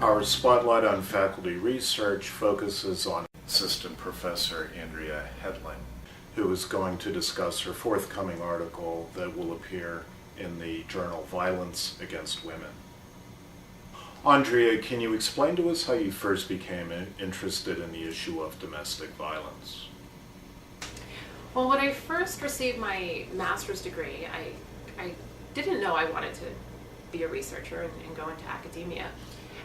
Our spotlight on faculty research focuses on Assistant Professor Andrea Hetling, who is going to discuss her forthcoming article that will appear in the journal Violence Against Women. Andrea, can you explain to us how you first became interested in the issue of domestic violence? Well, when I first received my master's degree, I didn't know I wanted to be a researcher and go into academia,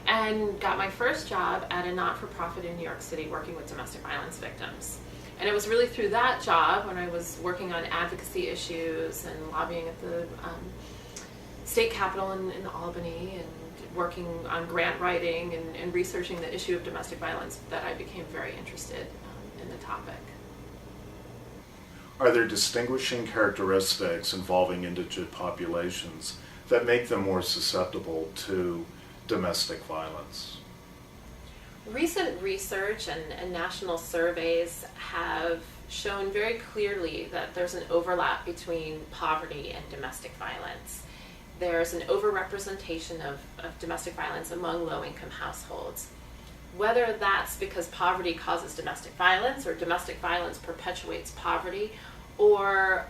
and got my first job at a not-for-profit in New York City working with domestic violence victims. And it was really through that job, when I was working on advocacy issues and lobbying at the state capitol in Albany and working on grant writing and researching the issue of domestic violence, that I became very interested in the topic. Are there distinguishing characteristics involving indigent populations that make them more susceptible to domestic violence? Recent research and national surveys have shown very clearly that there's an overlap between poverty and domestic violence. There's an overrepresentation of domestic violence among low-income households. Whether that's because poverty causes domestic violence or domestic violence perpetuates poverty, or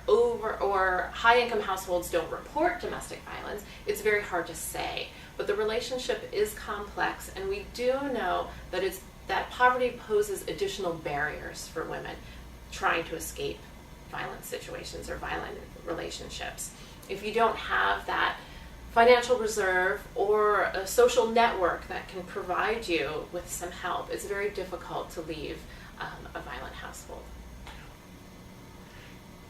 high-income households don't report domestic violence, it's very hard to say. But the relationship is complex, and we do know that poverty poses additional barriers for women trying to escape violent situations or violent relationships. If you don't have that financial reserve or a social network that can provide you with some help, it's very difficult to leave a violent household.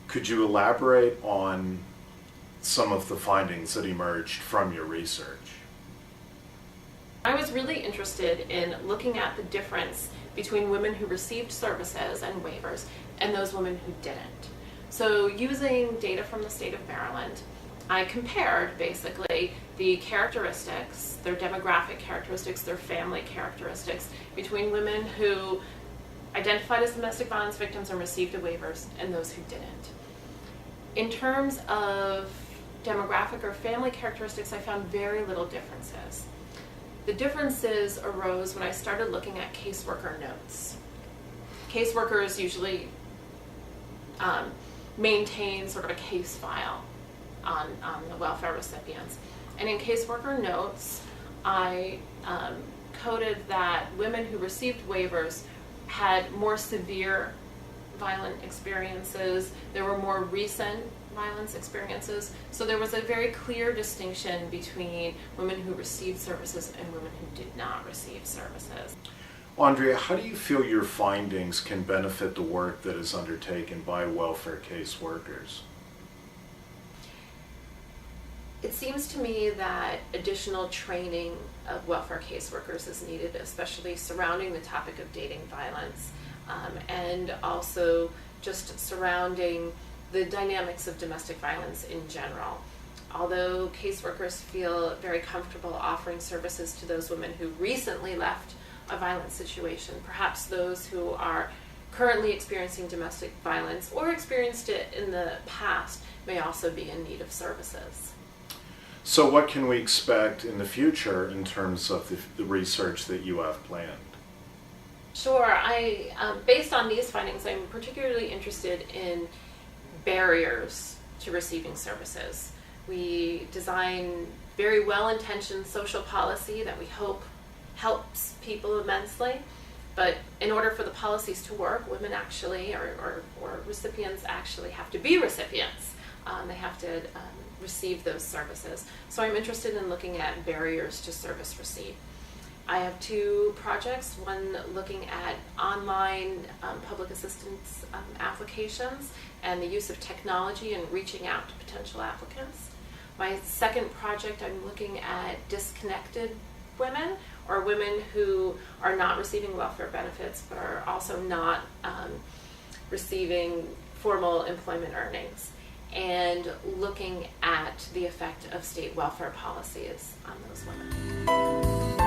Could you elaborate on some of the findings that emerged from your research? I was really interested in looking at the difference between women who received services and waivers and those women who didn't. So using data from the state of Maryland, I compared basically the characteristics, their demographic characteristics, their family characteristics between women who identified as domestic violence victims and received waivers and those who didn't. In terms of demographic or family characteristics, I found very little differences. The differences arose when I started looking at caseworker notes. Caseworkers usually maintain sort of a case file on the welfare recipients. And in caseworker notes, I coded that women who received waivers had more severe violent experiences. There were more recent violence experiences. So there was a very clear distinction between women who received services and women who did not receive services. Andrea, how do you feel your findings can benefit the work that is undertaken by welfare caseworkers? It seems to me that additional training of welfare caseworkers is needed, especially surrounding the topic of dating violence, and also just surrounding the dynamics of domestic violence in general. Although caseworkers feel very comfortable offering services to those women who recently left a violent situation, perhaps those who are currently experiencing domestic violence or experienced it in the past may also be in need of services. So what can we expect in the future in terms of the research that you have planned? Sure. Based on these findings, I'm particularly interested in barriers to receiving services. We design very well-intentioned social policy that we hope helps people immensely, but in order for the policies to work, women actually, or recipients actually have to be recipients. They have to receive those services. So I'm interested in looking at barriers to service receipt. I have two projects, one looking at online public assistance applications and the use of technology in reaching out to potential applicants. My second project, I'm looking at disconnected women, or women who are not receiving welfare benefits but are also not receiving formal employment earnings, and looking at the effect of state welfare policies on those women.